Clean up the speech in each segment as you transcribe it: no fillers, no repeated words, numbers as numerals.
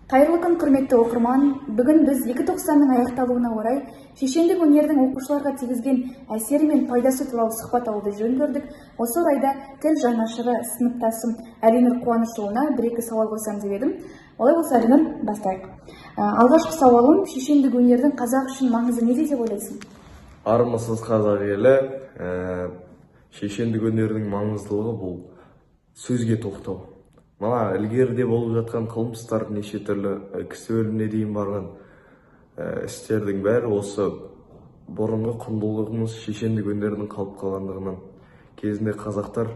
Қайырлы күн, құрметті оқырман. Бүгін біз 2.90-ның аяқталуына орай шешендік өнердің оқушыларға тигізген әсері мен пайдасы туралы сұхбат алуды жөн көрдік. Осы орайда тіл жанашыры сыныптасым Әлинұр Қуанышұлына бір-екі сауал қойсам деп едім. Олай болса, Әлинұр, бастайық. Алғашқы сауалым, шешендік өнердің қазақ үшін маңызы неде деп ойлайсың? Армысыз қазақ елі, шешендік өнердің маңыздылығы бұл сөзге тоқтау. Мына ілгеріде болып жатқан қылмыстар, неше түрлі кісі өліміне дейін барған істердің бәрі осы бұрынғы құндылығымыз шешендік өнердің қалып қалғандығынан. Кезінде қазақтар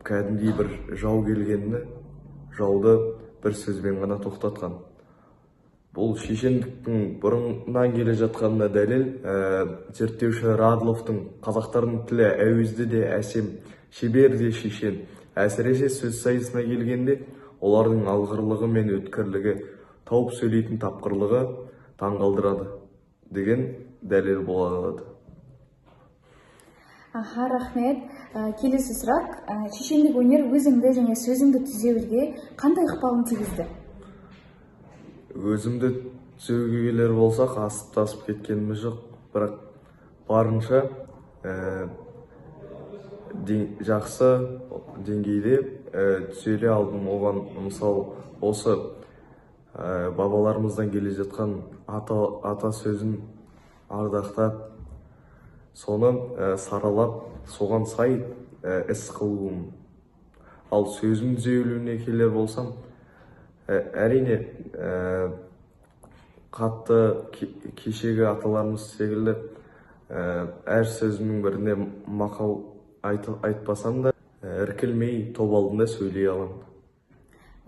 кәдімгідей бір жау келгенде жауды бір сөзбен ғана тоқтатқан. Бұл шешендіктің бұрыннан келе жатқанына дәлел. Зерттеуші Радловтың қазақтардың тілі әуезді де әсем, шебер де шешен. Әсіресе сөз сайысына келгенде олардың алғырлығы мен өткірлігі, тауып сөйлейтін тапқырлығы таңғалдырады деген дәлел бола алады. Рахмет. Келесі сұрақ, шешендік өнер өзіңді және сөзіңді түзеуге қандай ықпалын тигізді? Өзімді түзеуге келер болсақ, асып-тасып кеткеніміз жоқ, бірақ барынша жақсы деңгейде түзеле алдым. Оған мысал осы бабаларымыздан келе жатқан ата сөзін ардақтап, соны саралап, соған сай іс қылуым. Ал сөзім түзелуіне келер болсам, әрине қатты кешегі аталарымыз секілді әр сөзімнің біріне мақал айтпасам да, іркілмей топ алдында сөйлей аламын.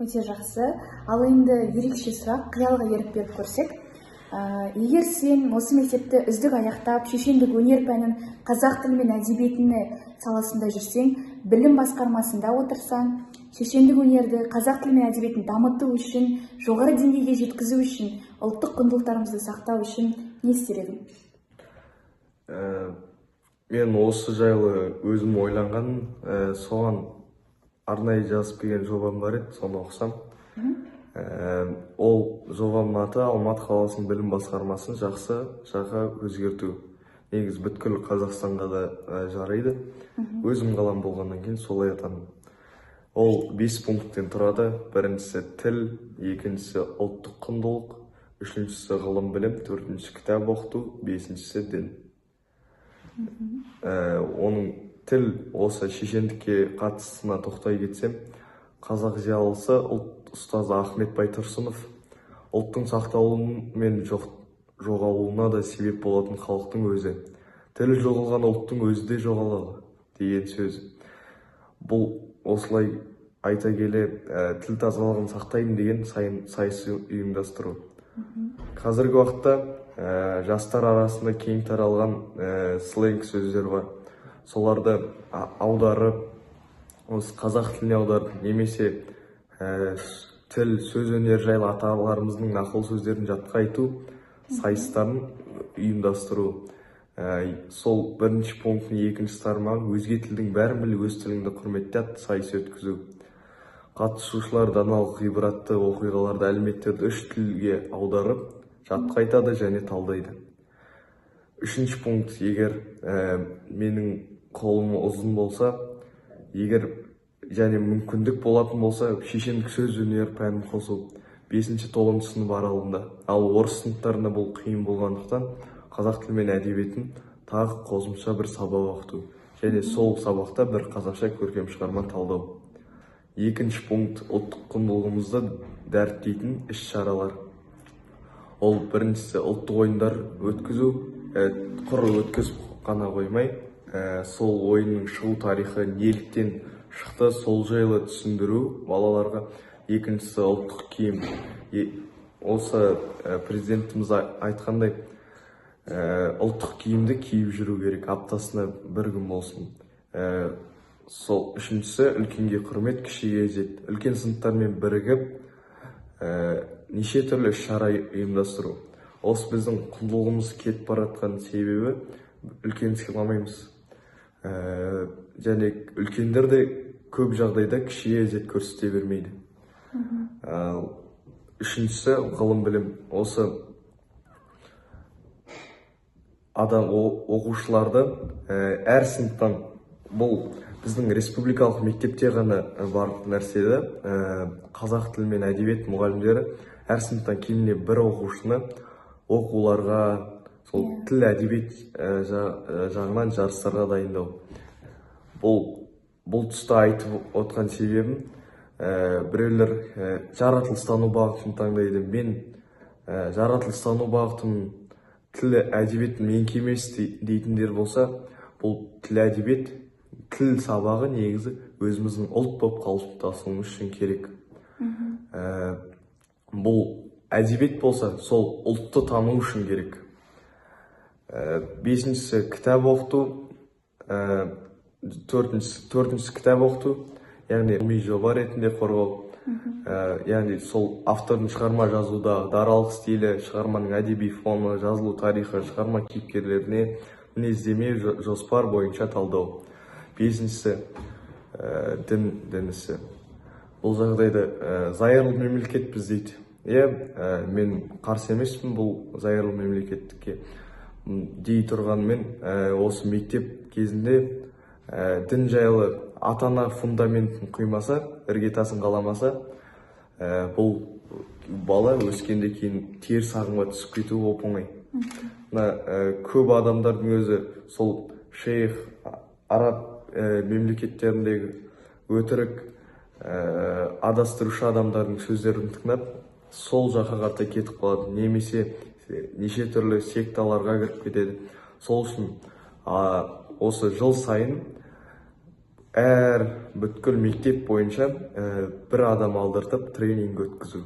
Өте жақсы. Ал енді ерекше сұрақ, қиялға ерік беріп көрсек. Егер сен осы мектепті үздік аяқтап, шешендік өнер пәнін қазақ тілі мен әдебиетіне саласында жүрсең, білім басқармасында отырсаң, шешендік өнерді қазақ тілі мен әдебиетін дамыту үшін, жоғары деңгейге жеткізу үшін, ұлттық құндылықтарымызды сақтау үшін не істер едің? Мен осы жайлы өзім ойланған, соған арнайы жазып келген жобам бар еді, соны оқысам. Ол жобамның аты Алматы қаласының білім басқармасын жақсы жаққа өзгерту. Негізі бүткіл Қазақстанға да жарайды. Өзім қалам болғаннан кейін солай атандым. Ол 5 пункттен тұрады. Біріншісі тіл, екіншісі ұлттық құндылық, үшіншісі ғылым білім, төртіншісі кітап оқыту, бесіншісі дін. Оның тіл осы шешендікке қатысына тоқтай кетсем, қазақ зиялысы ұстазы Ахмет Байтұрсынов ұлттың сақталуы мен жоғалуына да себеп болатын халықтың өзі. Тілі жоғалған ұлттың өзі де жоғалады деген сөз. Бұл осылай айта келе тіл тазалығын сақтаймын деген сайысы ұйымдастыру. Қазіргі уақытта жастар арасында кең таралған сленг сөздер бар. Соларды аударып, осы қазақ тіліне аударып, немесе тіл, сөз өнер жайлы аталарымыздың нақыл сөздерін жатқа айту сайыстарын ұйымдастыру. Сол бірінші пункттің екінші тармағы өзге тілдің бәрін біл, өз тіліңді құрметте атты сайыс өткізу. Қатысушылар даналық ғибратты оқиғаларды, әлеуметтерді 3 тілге аударып, жатқа айтады және талдайды. Үшінші пункт, егер менің қолым ұзын болса, егер және мүмкіндік болатын болса, шешендік сөз өнер пәнін қосу 5-9 сынып аралығында. Ал орыс сыныптарында бұл қиын болғандықтан, қазақ тілі мен әдебиетін тағы қосымша бір сабақ оқыту. Және сол сабақта бір қазақша көркем шығарма талдау. Екінші пункт, ұлттық құндылығымызды дәріптейтін іс-шаралар. Ол біріншісі ұлттық ойындар өткізу, құр өткізіп қана қоймай, сол ойынның шығу тарихы неліктен шықты, сол жайлы түсіндіру балаларға. Екіншісі ұлттық киім. Осы президентіміз айтқандай, ұлттық киімді киіп жүру керек, аптасына 1 күн болсын. Сол үшіншісі үлкенге құрмет, кішіге ізет. Үлкен сыныптармен бірігіп, неше түрлі іс-шара ұйымдастыру. Осы біздің құндылығымыз кетіп баратқан себебі үлкен сыйламаймыз. Және үлкендер де көп жағдайда кішіге ізет көрсете бермейді. Үшіншісі ғылым білім. Осы адам оқушыларды әр сыныптан, бұл біздің республикалық мектепте ғана бар нәрседі. Қазақ тілі мен әдебиет мұғалімдері әр сыныптан кемінде бір оқушыны оқуларға, сол тіл әдебиет жағынан жарыстарға дайындау. Бұл тұста айтып отқан себебім, біреулер жаратылыстану бағытын таңдайды. Мен жаратылыстану бағытын тіл әдебиет менікі емес дейтіндер болса, бұл тіл әдебиет, тіл сабағы негізі өзіміздің ұлт болып қалыптасуымыз үшін керек. Бұл әдебиет болса, сол ұлтты тану үшін керек. Бесіншісі кітап оқыту, төртіншісі кітап оқыту, яғни ғылыми жоба ретінде қорғау. Яғни сол автордың шығарма жазудағы даралық стилі, шығарманың әдеби фоны, жазылу тарихы, шығарма кейіпкерлеріне мінездеме, жоспар бойынша талдау. Бесіншісі дін ісі. Бұл жағдайда зайырлы мемлекетпіз дейді. Мен қарсы емеспін бұл зайырлы мемлекеттікке. Дей тұрғанмен, осы мектеп кезінде дін жайлы ата-ана фундаментін құймаса, іргетасын қаламаса, бұл бала өскенде кейін теріс ағымға түсіп кетуі оп-оңай. Көп адамдардың өзі сол шейх, араб мемлекеттеріндегі өтірік адастырушы адамдардың сөздерін тыңдап, сол жаққа қарата кетіп қалады, немесе неше түрлі секталарға кіріп кетеді. Сол үшін осы жыл сайын әр бүткіл мектеп бойынша бір адам алдыртып тренинг өткізу.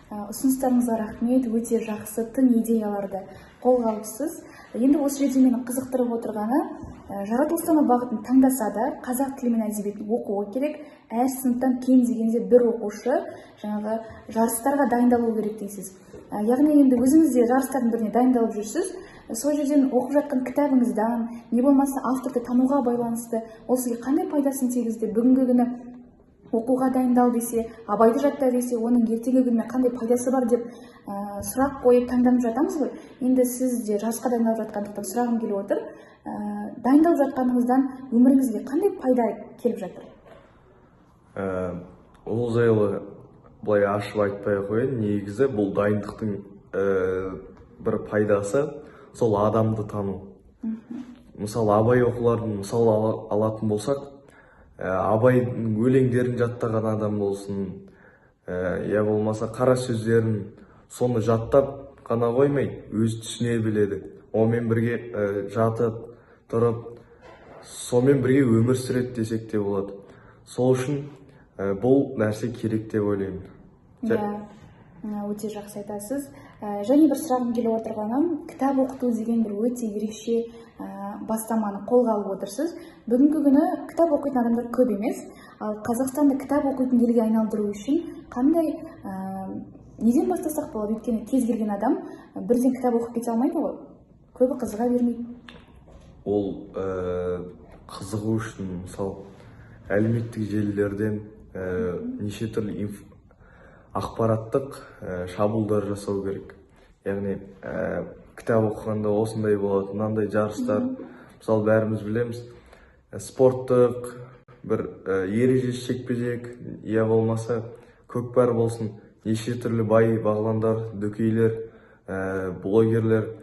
Ұсыныстарыңызға рахмет, өте жақсы тың идеяларды қолға алыпсыз. Енді осы жерде мені қызықтырып отырғаны, жаратылыстану бағытын таңдаса да қазақ тілі мен әдебиетін оқуы керек. Әр сыныптан кем дегенде бір оқушы жаңағы жарыстарға дайындалу керек дейсіз. Яғни енді өзіңіз де жарыстардың біріне дайындалып жүрсіз. Сол жерден оқып жатқан кітабыңыздан, не болмаса авторды тануға байланысты, ол сізге қандай пайдасын тигізді? Бүгінгі күні оқуға дайындал десе, абайды жатта десе, оның ертеңгі күніне қандай пайдасы бар деп сұрақ қойып таңданып жатамыз ғой. Енді сіз де жасқа дайындалып жатқандықтан сұрағым келіп отыр. Дайындалып жатқаныңыздан өміріңізге қандай пайда келіп жатыр? Ол жайлы былай ашып айтпай қояйын. Негізі бұл дайындықтың бір пайдасы сол адамды тану. Мысалы, Абай оқуларын мысал алатын болсақ, Абайдың өлеңдерін жаттаған адам болсын, я болмаса қара сөздерін, соны жаттап қана қоймай, өз түсіне біледі. Онымен бірге жатып, тұрып, сонымен бірге өмір сүреді десек те болады. Сол үшін бұл нәрсе керек деп ойлаймын. Өте жақсы айтасыз. Және бір сұрағым келіп отырғаным, кітап оқыту деген бір өте ерекше бастаманы қолға алып отырсыз. Бүгінгі күні кітап оқитын адамдар көп емес. Ал Қазақстанды кітап оқитын елге айналдыру үшін қандай, неден бастасақ болады? Өйткені кез келген адам бірден кітап оқып кете алмайды ғой. Көбі қызыға бермейді. Ол қызығу үшін, мысалы, әлеуметтік желілерден неше түрлі ақпараттық шабуылдар жасау керек. Яғни кітап оқығанда осындай болады, мынандай жарыстар. Мысалы, бәріміз білеміз, спорттық бір ережесі жекпе-жек, я болмаса көкпар болсын, неше түрлі бай бағландар, дөкейлер, блогерлер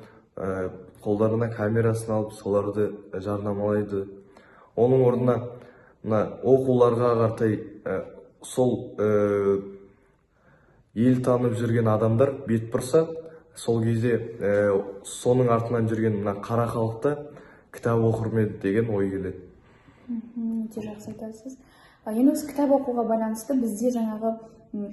қолдарына камерасын алып, соларды жарнамалайды. Оның орнына оқуларға қаратай сол ел танып жүрген адамдар бет бұрса, сол кезде соның артынан жүрген қара халықта кітап оқыр ма еді деген ой келеді. Өте жақсы айтасыз. Енді осы кітап оқуға байланысты бізде жаңағы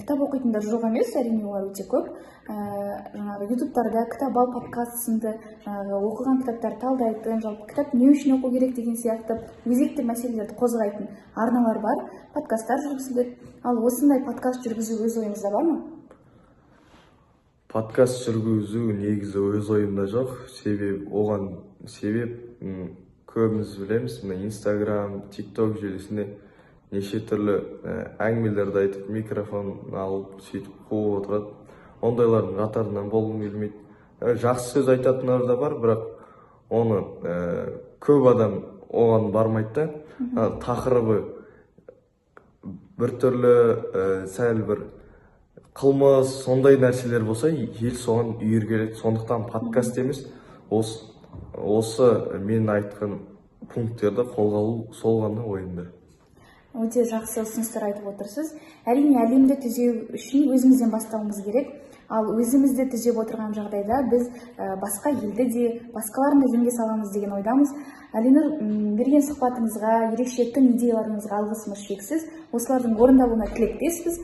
кітап оқитындар жоқ емес, әрине олар өте көп. Жаңағы ютубтарда кітап ал подкаст сынды жаңағы оқыған кітаптар талдайтын, жалпы кітап не үшін оқу керек деген сияқты өзекті мәселелерді қозғайтын арналар бар, подкасттар жүргізіледі. Ал осындай подкаст жүргізу өз ойыңызда бар ма? Подкаст жүргізу негізі өз ойымда жоқ. Себеп көбіміз білеміз, Инстаграм, ТикТок желісінде неше түрлі әңгімелерді айтып, микрофон алып, сөйтіп қуып отырады. Ондайлардың қатарынан болғым келмейді. Жақсы сөз айтатындар да бар, бірақ оны көп адам оған бармайды да. Тақырыбы бір сәл бір қылмыс, сондай нәрселер болса, ел соған үйіргеледі. Сондықтан подкаст емес, осы мен айтқан пункттерді қолға алу сол ғана ойымда. Өте жақсы ұсыныстар айтып отырсыз. Әрине, әлемді түзеу үшін өзімізден бастауымыз керек. Ал өзімізді түзеп отырған жағдайда біз басқа елді де, басқаларын да жөнге саламыз деген ойдамыз. Әлинұр, берген сұхбатыңызға, ерекше тың идеяларыңызға алғысымыз шексіз. Осылардың орындалуына тілектеспіз.